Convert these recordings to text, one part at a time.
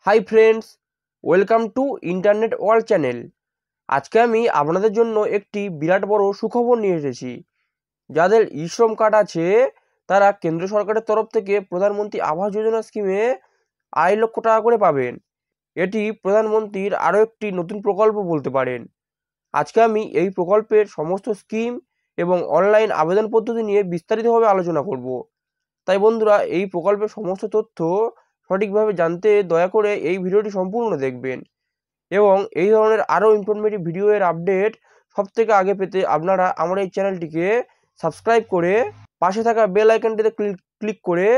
Hi friends, welcome to internet world channel. আজকে আমি আপনাদের জন্য একটি বিরাট বড় সুখবর নিয়ে এসেছি। যাদের ই শ্রম কার্ড আছে তারা কেন্দ্র সরকারের তরফ থেকে প্রধানমন্ত্রী আবাস যোজনা স্কিমে 2.5 লক্ষ টাকা করে পাবেন। এটি প্রধানমন্ত্রীর আরও একটি নতুন প্রকল্প বলতে পারেন। আজকে আমি এই প্রকল্পের সমস্ত স্কিম এবং অনলাইন আবেদন পদ্ধতি নিয়ে বিস্তারিতভাবে আলোচনা করব। তাই বন্ধুরা, এই প্রকল্পের সমস্ত তথ্য সঠিকভাবে জানতে দয়া করে এই ভিডিওটি সম্পূর্ণ দেখবেন এবং এই ধরনের আরও ইনফরমেটিভ ভিডিওর আপডেট সবথেকে আগে পেতে আপনারা আমার এই চ্যানেলটিকে সাবস্ক্রাইব করে পাশে থাকা বেল আইকনটিতে ক্লিক করে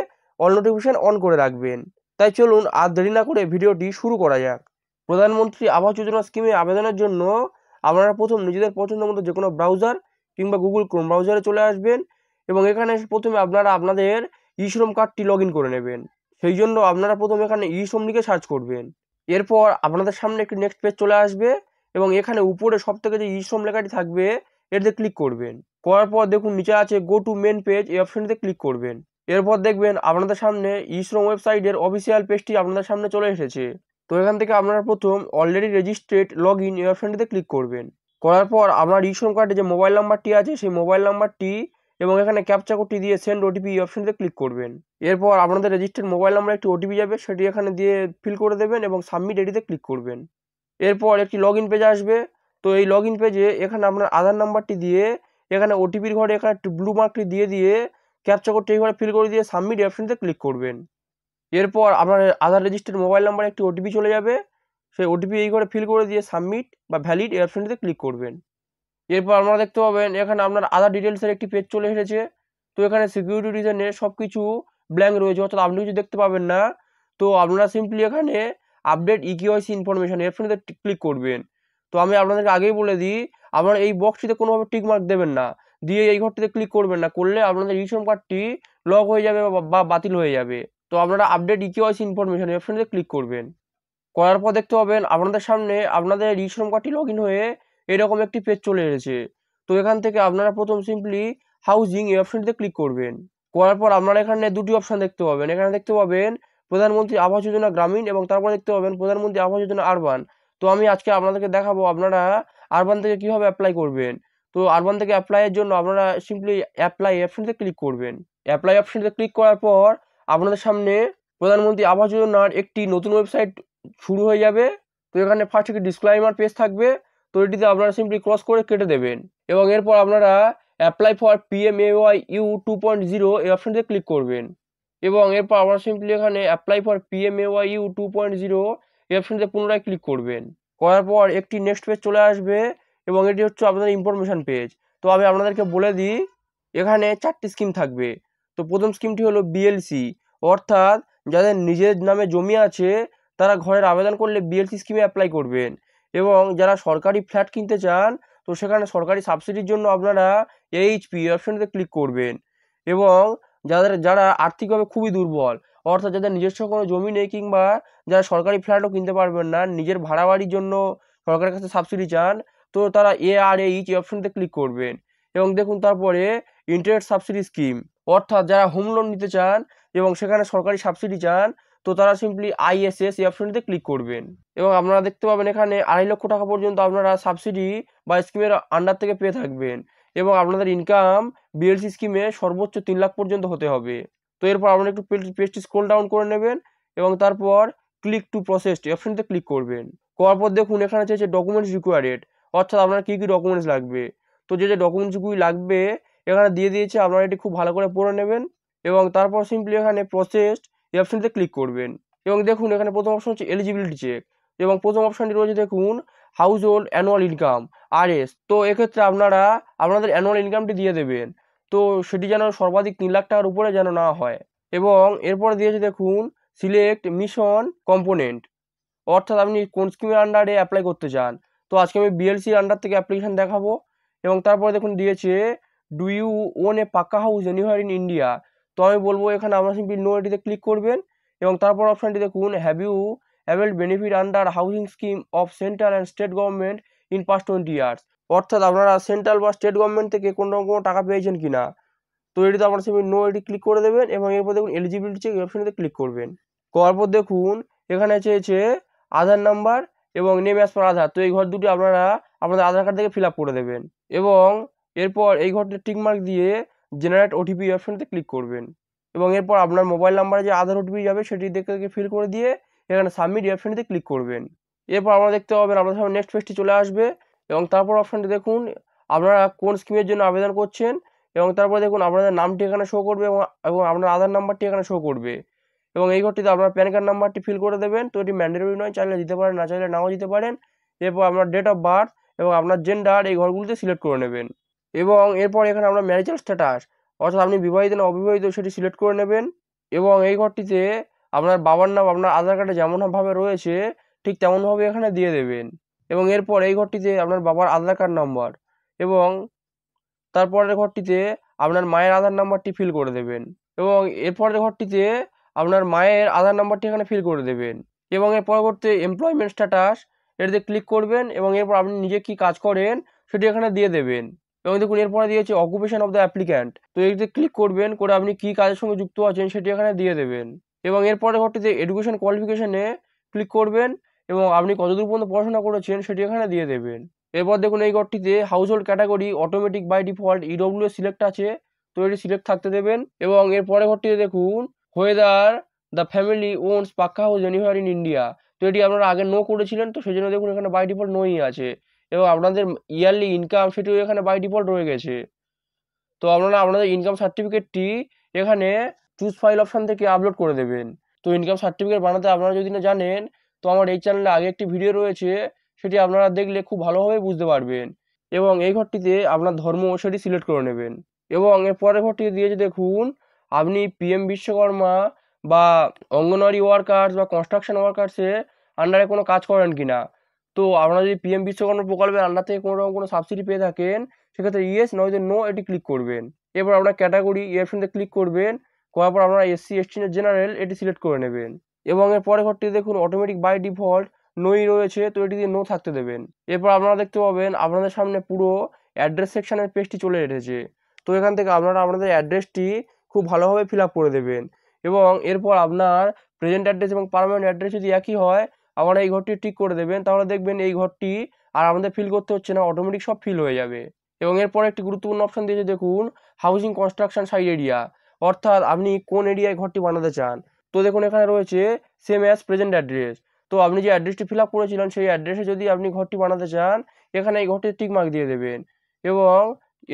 অল নোটিফিকেশন অন করে রাখবেন। তাই চলুন আর দেরি না করে ভিডিওটি শুরু করা যাক। প্রধানমন্ত্রী আবাস যোজনা স্কিমে আবেদনের জন্য আপনারা প্রথম নিজেদের পছন্দ মতো যে কোনো ব্রাউজার কিংবা গুগল ক্রোম ব্রাউজারে চলে আসবেন এবং এখানে প্রথমে আপনারা আপনাদের ই শ্রম কার্ডটি লগ ইন করে নেবেন। সেই জন্য আপনারা প্রথমে এখানে ই শ্রম লিখে সার্চ করবেন। এরপর আপনাদের সামনে একটি নেক্সট পেজ চলে আসবে এবং এখানে উপরে সব থেকে যে ই শ্রম লেখাটি থাকবে এটাতে ক্লিক করবেন। করার পর দেখুন নিচে আছে গো টু মেন পেজ, এই অপশনটিতে ক্লিক করবেন। এরপর দেখবেন আপনাদের সামনে ই শ্রম ওয়েবসাইটের অফিসিয়াল পেজটি আপনাদের সামনে চলে এসেছে। তো এখান থেকে আপনারা প্রথম অলরেডি রেজিস্ট্রেড লগ ইন এই অপশনটিতে ক্লিক করবেন। করার পর আপনার ই শ্রম কার্ডে যে মোবাইল নাম্বারটি আছে সেই মোবাইল নাম্বারটি এবং এখানে ক্যাপচা কোডটি দিয়ে সেন্ড ওটিপি এই অপশনটিতে ক্লিক করবেন। এরপর আপনাদের রেজিস্টার্ড মোবাইল নাম্বার একটি ওটিপি যাবে, সেটি এখানে দিয়ে ফিল করে দেবেন এবং সাবমিট এটিতে ক্লিক করবেন। এরপর একটি লগ ইন পেজ আসবে। তো এই লগ ইন পেজে এখানে আপনার আধার নাম্বারটি দিয়ে এখানে ওটিপির ঘরে এখানে ব্লু মার্কটি দিয়ে ক্যাপচা কোডটি এই ঘরে ফিল করে দিয়ে সাবমিট অপশনটিতে ক্লিক করবেন। এরপর আপনার আধার রেজিস্টার্ড মোবাইল নাম্বারে একটি ওটিপি চলে যাবে, সেই ওটিপি এই ঘরে ফিল করে দিয়ে সাবমিট বা ভ্যালিড এই অপশনটিতে ক্লিক করবেন। এরপর আপনারা দেখতে পাবেন এখানে আপনার আধার ডিটেলসের একটি পেজ চলে এসেছে। তো এখানে সিকিউরিটি রিজনে সব কিছু ব্ল্যাঙ্ক রয়েছে, অর্থাৎ আপনি কিছু দেখতে পাবেন না। তো আপনারা সিম্পলি এখানে আপডেট ইকেওয়াইসি ইনফরমেশন এই অপশনটিতে ক্লিক করবেন। তো আমি আপনাদেরকে আগেই বলে দিই, আপনারা এই বক্সটিতে কোনোভাবে টিক মার্ক দেবেন না, দিয়ে এই ঘরটিতে ক্লিক করবেন না, করলে আপনাদের ই শ্রম কার্ডটি লক হয়ে যাবে বা বাতিল হয়ে যাবে। তো আপনারা আপডেট ইকেওয়াইসি ইনফরমেশন এই অপশনটিতে ক্লিক করবেন। করার পর দেখতে পাবেন আপনাদের সামনে আপনাদের ই শ্রম কার্ডটি লগ ইন হয়ে এরকম একটি পেজ চলে এসেছে। তো এখান থেকে আপনারা প্রথম সিম্পলি হাউজিং এই অপশনটিতে ক্লিক করবেন। করার পর আপনারা এখানে দুটি অপশন দেখতে পাবেন। এখানে দেখতে পাবেন প্রধানমন্ত্রী আবাস যোজনা গ্রামীণ এবং তারপর দেখতে পাবেন প্রধানমন্ত্রী আবাস যোজনা আরবান। তো আমি আজকে আপনাদেরকে দেখাবো আপনারা আরবান থেকে কিভাবে অ্যাপ্লাই করবেন। তো আরবান থেকে অ্যাপ্লাইয়ের জন্য আপনারা সিম্পলি অ্যাপ্লাই অপশনটিতে ক্লিক করবেন। অ্যাপ্লাই অপশনটিতে ক্লিক করার পর আপনাদের সামনে প্রধানমন্ত্রী আবাস যোজনার একটি নতুন ওয়েবসাইট শুরু হয়ে যাবে। তো এখানে ফার্স্ট একটি ডিসক্লাইমার পেজ থাকবে, তো এটিতে আপনারা সিম্পলি ক্রস করে কেটে দেবেন এবং এরপর আপনারা অ্যাপ্লাই ফর PMAYU 2.0 এই অপশনটিতে ক্লিক করবেন এবং এরপর আপনারা সিম্পলি এখানে অ্যাপ্লাই ফর PMAYU 2.0 এই অপশনটিতে পুনরায় ক্লিক করবেন। করার পর একটি নেক্সট পেজ চলে আসবে এবং এটি হচ্ছে আপনাদের ইনফরমেশন পেজ। তো আমি আপনাদেরকে বলে দিই, এখানে 4টি স্কিম থাকবে। তো প্রথম স্কিমটি হলো BLC, অর্থাৎ যাদের নিজের নামে জমি আছে তারা ঘরের আবেদন করলে বিএলসি স্কিমে অ্যাপ্লাই করবেন। এবং যারা সরকারি ফ্ল্যাট কিনতে চান তো সেখানে সরকারি সাবসিডির জন্য আপনারা এইচপি অপশনটিতে ক্লিক করবেন। এবং যারা আর্থিকভাবে খুবই দুর্বল, অর্থাৎ যাদের নিজস্ব কোনো জমি নেই কিংবা যারা সরকারি ফ্ল্যাটও কিনতে পারবেন না, নিজের ভাড়া বাড়ির জন্য সরকারের কাছে সাবসিডি চান, তো তারা ARH এই অপশনটিতে ক্লিক করবেন। এবং দেখুন তারপরে ইন্টারেস্ট সাবসিডি স্কিম, অর্থাৎ যারা হোম লোন নিতে চান এবং সেখানে সরকারি সাবসিডি চান, তো তারা সিম্পলি ISS এই অপশনটিতে ক্লিক করবেন। এবং আপনারা দেখতে পাবেন এখানে 2.5 লক্ষ টাকা পর্যন্ত আপনারা সাবসিডি বা স্কিমের আন্ডার থেকে পেয়ে থাকবেন এবং আপনাদের ইনকাম বিএলসি স্কিমে সর্বোচ্চ 3 লাখ পর্যন্ত হতে হবে। তো এরপর আপনারা একটু পেজটি স্ক্রল ডাউন করে নেবেন এবং তারপর ক্লিক টু প্রসেস এই অপশনটিতে ক্লিক করবেন। করার পর দেখুন এখানে চেয়েছে ডকুমেন্টস রিকোয়ার্ডেড, অর্থাৎ আপনার কী কী ডকুমেন্টস লাগবে। তো যে ডকুমেন্টসগুলি লাগবে এখানে দিয়ে দিয়েছে, আপনারা এটি খুব ভালো করে পড়ে নেবেন এবং তারপর সিম্পলি এখানে প্রসেসড এই অপশনটিতে ক্লিক করবেন। এবং দেখুন এখানে প্রথম অপশন হচ্ছে এলিজিবিলিটি চেক এবং প্রথম অপশনটি রয়েছে দেখুন house hold annual income RS। তো এক্ষেত্রে আপনারা আপনাদের অ্যানুয়াল ইনকামটি দিয়ে দেবেন, তো সেটি যেন সর্বাধিক 3 লাখ টাকার উপরে যেন না হয়। এবং এরপরে দিয়েছে দেখুন সিলেক্ট মিশন কম্পোনেন্ট, অর্থাৎ আপনি কোন স্কিমের আন্ডারে অ্যাপ্লাই করতে চান। তো আজকে আমি বিএলসির আন্ডার থেকে অ্যাপ্লিকেশন দেখাবো। এবং তারপরে দেখুন দিয়েছে ডু ইউ ওন এ পাক্কা হাউস এনিওয়ার ইন ইন্ডিয়া। তো আমি বলবো এখানে আমরা সিম্পলি নো এটিতে ক্লিক করবেন এবং তারপর অপশানটি দেখুন have you availed benefit under housing scheme of central and state government in past 20 years, অর্থাৎ আপনারা সেন্ট্রাল বা স্টেট গভর্নমেন্ট থেকে কোনো টাকা পেয়েছেন কিনা। তো এটিতে আপনারা সিম্পলি নো এটি ক্লিক করে দেবেন এবং এরপর দেখুন এলিজিবিলিটি চেক এই অপশনটিতে ক্লিক করবেন। করার পর দেখুন এখানে চেয়েছে আধার নাম্বার এবং নেম অ্যাজ পার আধার। তো এই ঘর দুটি আপনারা আপনাদের আধার কার্ড থেকে ফিল আপ করে দেবেন এবং এরপর এই ঘরটি টিক মার্ক দিয়ে জেনারেট ওটিপি অপশনতে ক্লিক করবেন এবং এরপর আপনার মোবাইল নাম্বারে যে আধার ওটিপি যাবে সেটি দেখে ফিল করে দিয়ে এখানে সাবমিট অপশনটিতে ক্লিক করবেন। এরপর আপনারা দেখতে পাবেন আপনাদের সামনে নেক্সট পেজটি চলে আসবে এবং তারপর অপশনটি দেখুন আপনারা কোন স্কিমের জন্য আবেদন করছেন এবং তারপরে দেখুন আপনাদের নামটি এখানে শো করবে এবং আপনার আধার নাম্বারটি এখানে শো করবে এবং এই ঘরটিতে আপনার প্যান কার্ড নাম্বারটি ফিল করে দেবেন। তো এটি ম্যান্ডেটরি নয়, চাইলে দিতে পারেন, না চাইলে নাও দিতে পারেন। এরপর আপনার ডেট অফ বার্থ এবং আপনার জেন্ডার এই ঘরগুলিতে সিলেক্ট করে নেবেন এবং এরপর এখানে আপনার ম্যারিটাল স্ট্যাটাস অর্থাৎ আপনি বিবাহিত না অবিবাহিত সেটি সিলেক্ট করে নেবেন এবং এই ঘরটিতে আপনার বাবার নাম আপনার আধার কার্ডে যেমনভাবে রয়েছে ঠিক তেমনভাবে এখানে দিয়ে দেবেন এবং এরপর এই ঘরটিতে আপনার বাবার আধার কার্ড নাম্বার এবং তারপরের ঘরটিতে আপনার মায়ের আধার নাম্বারটি ফিল করে দেবেন এবং এরপরের ঘরটিতে আপনার মায়ের আধার নাম্বারটি এখানে ফিল করে দেবেন এবং এর পরবর্তী এমপ্লয়মেন্ট স্ট্যাটাস এটাতে ক্লিক করবেন এবং এরপর আপনি নিজে কি কাজ করেন সেটি এখানে দিয়ে দেবেন এবং দেখুন এরপরে দিয়েছে অকুপেশন অফ দ্য অ্যাপ্লিক্যান্ট। তো এটিতে ক্লিক করবেন করে আপনি কি কাজের সঙ্গে যুক্ত আছেন সেটি এখানে দিয়ে দেবেন এবং এরপরের ঘরটিতে এডুকেশন কোয়ালিফিকেশনে ক্লিক করবেন এবং আপনি কতদূর পর্যন্ত পড়াশোনা করেছেন সেটি এখানে দিয়ে দেবেন। এরপর দেখুন এই ঘরটিতে house hold category automatic by default EW select আছে, তো এটি সিলেক্ট থাকতে দেবেন এবং এর পরের ঘরটিতে দেখুন হোয়েদার দ্য ফ্যামিলি ওনস পাক্কা হাউস এনিহোয়ার ইন ইন্ডিয়া। তো এটি আপনারা আগে নো করেছিলেন, তো সেই জন্য দেখুন এখানে বাই ডিফল্ট নোই আছে এবং আপনাদের ইয়ারলি ইনকাম সেটিও এখানে বাই ডিফল্ট রয়ে গেছে। তো আপনারা আপনাদের ইনকাম সার্টিফিকেটটি এখানে চুজ ফাইল অপশন থেকে আপলোড করে দেবেন। তো ইনকাম সার্টিফিকেট বানাতে আপনারা যদি না জানেন তো আমার এই চ্যানেলে আগে একটি ভিডিও রয়েছে, সেটি আপনারা দেখলে খুব ভালোভাবে বুঝতে পারবেন এবং এই ঘরটিতে আপনার ধর্ম সেটি সিলেক্ট করে নেবেন এবং এর পরের ঘরটিতে দিয়েছে দেখুন আপনি পিএম বিশ্বকর্মা বা অঙ্গনওয়াড়ি ওয়ার্কার্স বা কনস্ট্রাকশন ওয়ার্কার্সের আন্ডারে কোনো কাজ করেন কিনা। তো আপনারা যদি পিএম বিশ্বকর্মা প্রকল্পের আন্ডার থেকে কোনো রকম কোনো সাবসিডি পেয়ে থাকেন সেক্ষেত্রে ইয়েস নয়তো নো এটি ক্লিক করবেন। এরপর আপনার ক্যাটাগরি এই অপশনতে ক্লিক করবেন, করার পর আপনারা এসসি এসটি জেনারেল এটি সিলেক্ট করে নেবেন এবং এর পরের ঘরটি দেখুন অটোমেটিক বাই ডিফল্ট নোই রয়েছে, তো এটি দিয়ে নো থাকতে দেবেন। এরপর আপনারা দেখতে পাবেন আপনাদের সামনে পুরো অ্যাড্রেস সেকশনের পেজটি চলে এসেছে। তো এখান থেকে আপনারা আপনাদের অ্যাড্রেসটি খুব ভালোভাবে ফিল আপ করে দেবেন এবং এরপর আপনার প্রেজেন্ট অ্যাড্রেস এবং পার্মানেন্ট অ্যাড্রেস যদি একই হয় আপনারা এই ঘরটি টিক করে দেবেন, তাহলে দেখবেন এই ঘরটি আর আমাদের ফিল করতে হচ্ছে না, অটোমেটিক সব ফিল হয়ে যাবে। এবং এরপর একটি গুরুত্বপূর্ণ অপশন দিয়েছে দেখুন হাউজিং কনস্ট্রাকশন সাইট এরিয়া, অর্থাৎ আপনি কোন এরিয়ায় ঘরটি বানাতে চান। তো দেখুন এখানে রয়েছে সেম অ্যাজ প্রেজেন্ট অ্যাড্রেস, তো আপনি যে অ্যাড্রেসটি ফিল আপ করেছিলেন সেই অ্যাড্রেসে যদি আপনি ঘরটি বানাতে চান এখানে এই ঘরটি টিক মার্ক দিয়ে দেবেন এবং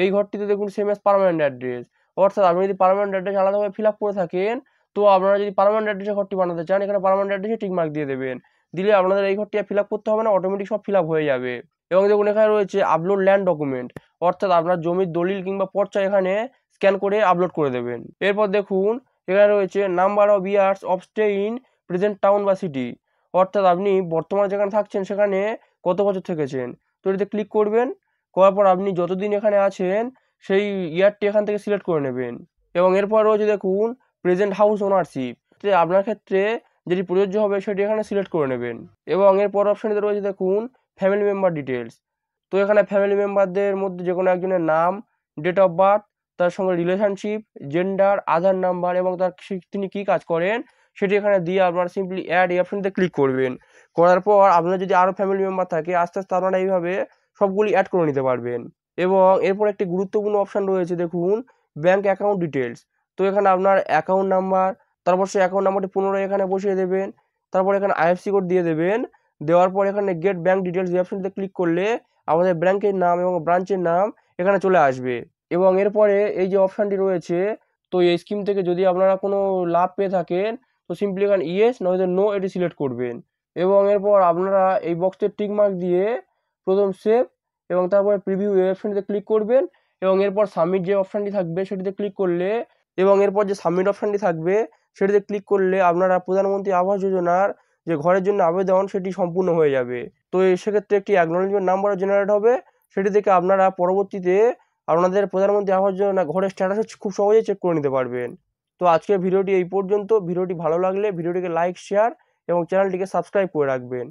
এই ঘরটিতে দেখুন সেম অ্যাজ পার্মানেন্ট অ্যাড্রেস, অর্থাৎ আপনি যদি পার্মানেন্ট অ্যাড্রেস আলাদাভাবে ফিল আপ করে থাকেন তো আপনারা যদি পার্মানেন্ট অ্যাড্রেসে ঘরটি বানাতে চান এখানে পার্মানেন্ট অ্যাড্রেসে টিক মার্ক দিয়ে দেবেন, দিলে আপনাদের এই ঘরটি ফিল আপ করতে হবে না, অটোমেটিক সব ফিল আপ হয়ে যাবে। এবং দেখুন এখানে রয়েছে আপলোড ল্যান্ড ডকুমেন্ট, অর্থাৎ আপনার জমির দলিল কিংবা পর্চা এখানে স্ক্যান করে আপলোড করে দেবেন। এরপর দেখুন এখানে রয়েছে number of years of stay in present town বা সিটি, অর্থাৎ আপনি বর্তমানে যেখানে থাকছেন সেখানে কত বছর থেকেছেন। তো এটিতে ক্লিক করবেন, করার পর আপনি যতদিন এখানে আছেন সেই ইয়ারটি এখান থেকে সিলেক্ট করে নেবেন এবং এরপর রয়েছে দেখুন প্রেজেন্ট হাউস ওনারশিপ, আপনার ক্ষেত্রে যেটি প্রযোজ্য হবে সেটি এখানে সিলেক্ট করে নেবেন এবং এরপর অপশানে রয়েছে দেখুন ফ্যামিলি মেম্বার ডিটেলস। তো এখানে ফ্যামিলি মেম্বারদের মধ্যে যে কোনো একজনের নাম, ডেট অফ বার্থ, তার সঙ্গে রিলেশনশিপ, জেন্ডার, আধার নাম্বার এবং তার তিনি কী কাজ করেন সেটি এখানে দিয়ে আপনারা সিম্পলি অ্যাড এই অপশনতে ক্লিক করবেন। করার পর আপনার যদি আরও ফ্যামিলি মেম্বার থাকে আস্তে আস্তে আপনারা এইভাবে সবগুলি অ্যাড করে নিতে পারবেন এবং এরপর একটি গুরুত্বপূর্ণ অপশান রয়েছে দেখুন ব্যাঙ্ক অ্যাকাউন্ট ডিটেলস। তো এখানে আপনার অ্যাকাউন্ট নাম্বার, তারপর সেই অ্যাকাউন্ট নাম্বারটি পুনরায় এখানে বসিয়ে দেবেন, তারপর এখানে আইএফসি কোড দিয়ে দেবেন, দেওয়ার পর এখানে গেট ব্যাঙ্ক ডিটেলস এই অপশনটিতে ক্লিক করলে আমাদের ব্যাংকের নাম এবং ব্রাঞ্চের নাম এখানে চলে আসবে এবং এরপরে এই যে অপশানটি রয়েছে তো এই স্কিম থেকে যদি আপনারা কোনো লাভ পেয়ে থাকেন তো সিম্পলি এখানে ইয়েস নয়তো নো এটি সিলেক্ট করবেন এবং এরপর আপনারা এই বক্সের টিক মার্ক দিয়ে প্রথম সেভ এবং তারপরে প্রিভিউ এই অপশনটিতে ক্লিক করবেন এবং এরপর সাবমিট যে অপশানটি থাকবে সেটিতে ক্লিক করলে এবং এরপর যে সাবমিট অপশানটি থাকবে সেটিতে ক্লিক করলে আপনারা প্রধানমন্ত্রী আবাস যোজনার যে ঘরের জন্য আবেদন সেটি সম্পূর্ণ হয়ে যাবে। তো সেক্ষেত্রে একটি অ্যাকনোলেজমেন্ট নাম্বারও জেনারেট হবে, সেটি থেকে আপনারা পরবর্তীতে আপনাদের প্রধানমন্ত্রী আবাস যোজনা ঘরের স্ট্যাটাস খুব সহজেই চেক করে নিতে পারবেন। তো আজকের ভিডিওটি এই পর্যন্ত। ভিডিওটি ভালো লাগলে ভিডিওটিকে লাইক, শেয়ার এবং চ্যানেলটিকে সাবস্ক্রাইব করে রাখবেন।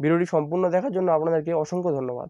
ভিডিওটি সম্পূর্ণ দেখার জন্য আপনাদেরকে অসংখ্য ধন্যবাদ।